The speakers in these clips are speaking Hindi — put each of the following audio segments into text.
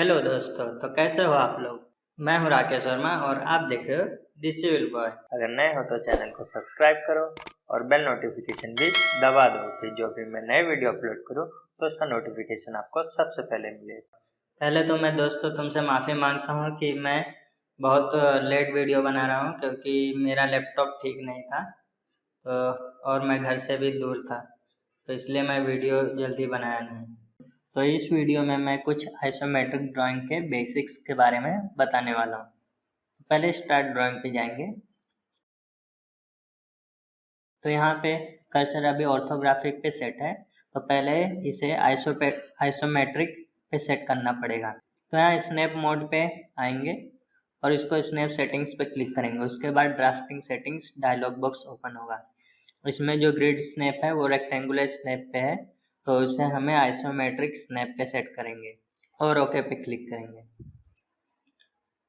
हेलो दोस्तों, तो कैसे हो आप लोग। मैं हूं राकेश वर्मा और आप देख रहे हो द सिविल बॉय। अगर नए हो तो चैनल को सब्सक्राइब करो और बेल नोटिफिकेशन भी दबा दो कि जो भी मैं नए वीडियो अपलोड करूँ तो उसका नोटिफिकेशन आपको सबसे पहले मिले। पहले तो मैं दोस्तों तुमसे माफ़ी मांगता हूं कि मैं बहुत लेट वीडियो बना रहा हूं क्योंकि मेरा लैपटॉप ठीक नहीं था। तो और मैं घर से भी दूर था, तो इसलिए मैं वीडियो जल्दी बनाया नहीं। तो इस वीडियो में मैं कुछ आइसोमेट्रिक ड्राइंग के बेसिक्स के बारे में बताने वाला हूँ। पहले स्टार्ट ड्राइंग पे जाएंगे। तो यहाँ पे कर्सर अभी ऑर्थोग्राफिक पे सेट है, तो पहले इसे आइसोमेट्रिक पे सेट करना पड़ेगा। तो यहाँ स्नैप मोड पे आएंगे और इसको स्नैप सेटिंग्स पे क्लिक करेंगे। उसके बाद drafting settings dialog box open होगा। इसमें जो ग्रिड स्नैप है वो रेक्टेंगुलर स्नैप पे है, तो इसे हमें आइसोमेट्रिक स्नैप पे सेट करेंगे और ओके पे क्लिक करेंगे।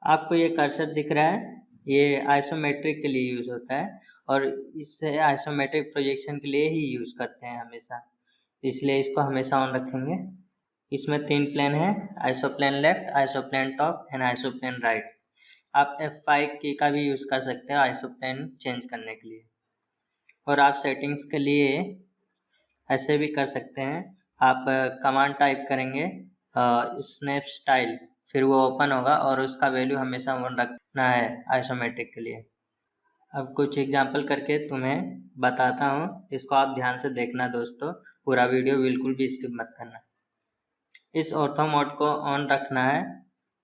आपको ये कर्सर दिख रहा है, ये आइसोमेट्रिक के लिए यूज़ होता है और इससे आइसोमेट्रिक प्रोजेक्शन के लिए ही यूज़ करते हैं हमेशा, इसलिए इसको हमेशा ऑन रखेंगे। इसमें 3 प्लेन है, आइसोप्लेन लेफ्ट, आइसोप्लेन टॉप एंड आइसोप्लेन राइट। आप F5 की का भी यूज़ कर सकते हो आइसोप्लेन चेंज करने के लिए। और आप सेटिंग्स के लिए ऐसे भी कर सकते हैं। आप कमांड टाइप करेंगे स्नैप स्टाइल, फिर वो ओपन होगा और उसका वैल्यू हमेशा ऑन रखना है आइसोमेट्रिक के लिए। अब कुछ एग्जांपल करके तुम्हें बताता हूँ, इसको आप ध्यान से देखना दोस्तों, पूरा वीडियो बिल्कुल भी स्किप मत करना। इस ऑर्थो मोड को ऑन रखना है।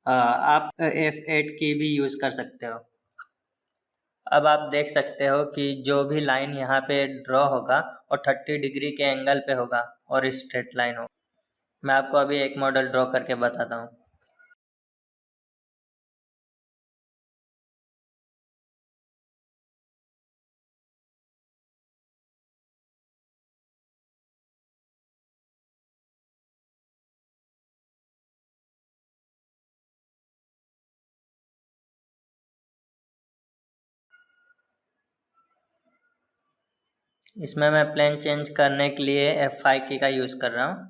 आप F8 की भी यूज़ कर सकते हो। अब आप देख सकते हो कि जो भी लाइन यहाँ पे ड्रॉ होगा और 30 डिग्री के एंगल पे होगा और स्ट्रेट लाइन होगा। मैं आपको अभी एक मॉडल ड्रॉ करके बताता हूँ। इसमें मैं प्लेन चेंज करने के लिए F5 की का यूज़ कर रहा हूँ।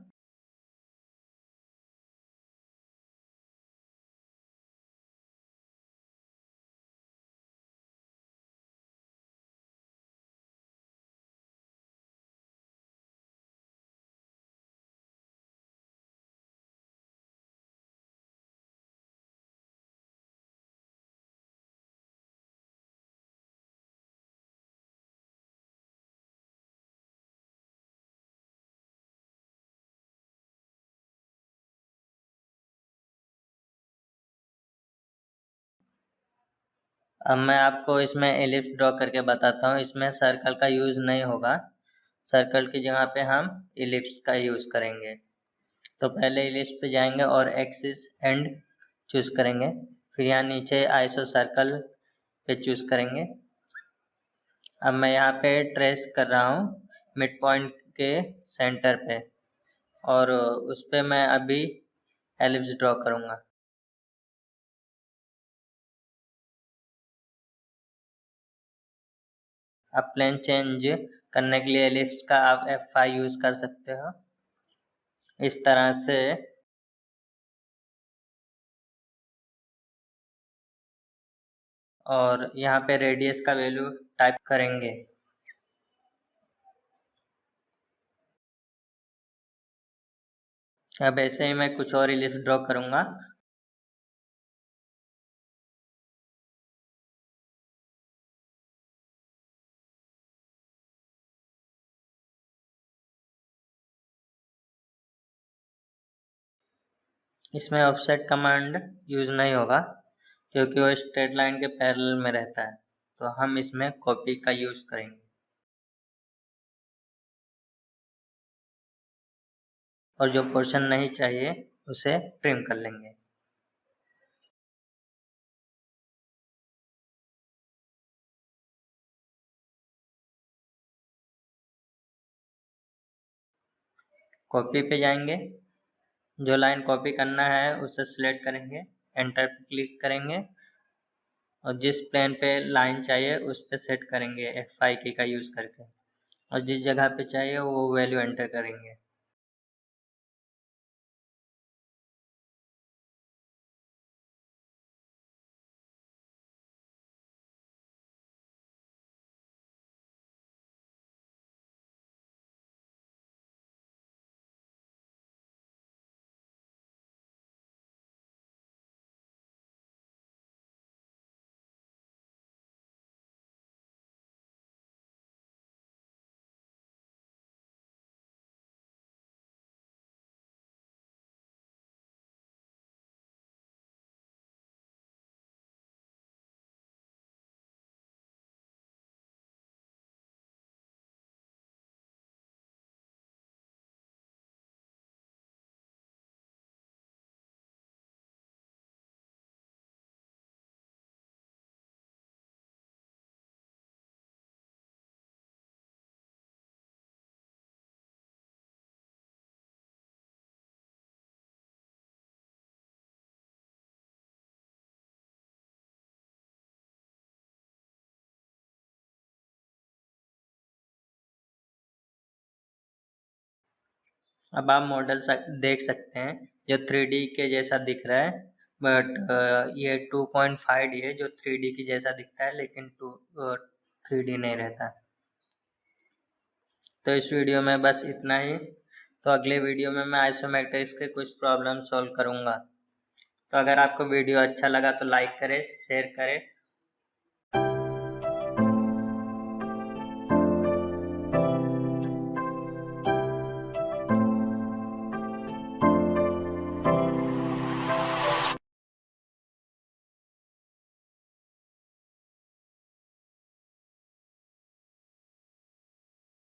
अब मैं आपको इसमें एलिप्स ड्रॉ करके बताता हूँ। इसमें सर्कल का यूज़ नहीं होगा, सर्कल की जगह पे हम एलिप्स का यूज़ करेंगे। तो पहले एलिप्स पे जाएंगे और एक्सिस एंड चूज़ करेंगे, फिर यहाँ नीचे आइसो सर्कल पे चूज़ करेंगे। अब मैं यहाँ पे ट्रेस कर रहा हूँ मिड पॉइंट के सेंटर पे और उस पे मैं अभी एलिप्स ड्रॉ करूँगा। अब प्लेन चेंज करने के लिए एलिप्स का आप F5 यूज़ कर सकते हो इस तरह से। और यहाँ पे रेडियस का वैल्यू टाइप करेंगे। अब ऐसे ही मैं कुछ और एलिप्स ड्रॉ करूँगा। इसमें ऑफसेट कमांड यूज़ नहीं होगा क्योंकि वो स्ट्रेट लाइन के पैरेलल में रहता है, तो हम इसमें कॉपी का यूज़ करेंगे और जो पोर्शन नहीं चाहिए उसे ट्रिम कर लेंगे। कॉपी पे जाएंगे, जो लाइन कॉपी करना है उसे सिलेक्ट करेंगे, एंटर पे क्लिक करेंगे और जिस प्लेन पे लाइन चाहिए उस पे सेट करेंगे F5 की का यूज़ करके और जिस जगह पे चाहिए वो वैल्यू एंटर करेंगे। अब आप मॉडल देख सकते हैं जो 3D के जैसा दिख रहा है, बट ये 2.5D है जो 3D की जैसा दिखता है, लेकिन 3D नहीं रहता। तो इस वीडियो में बस इतना ही। तो अगले वीडियो में मैं आइसोमेट्रिक्स के कुछ प्रॉब्लम सॉल्व करूँगा। तो अगर आपको वीडियो अच्छा लगा तो लाइक करें, शेयर करें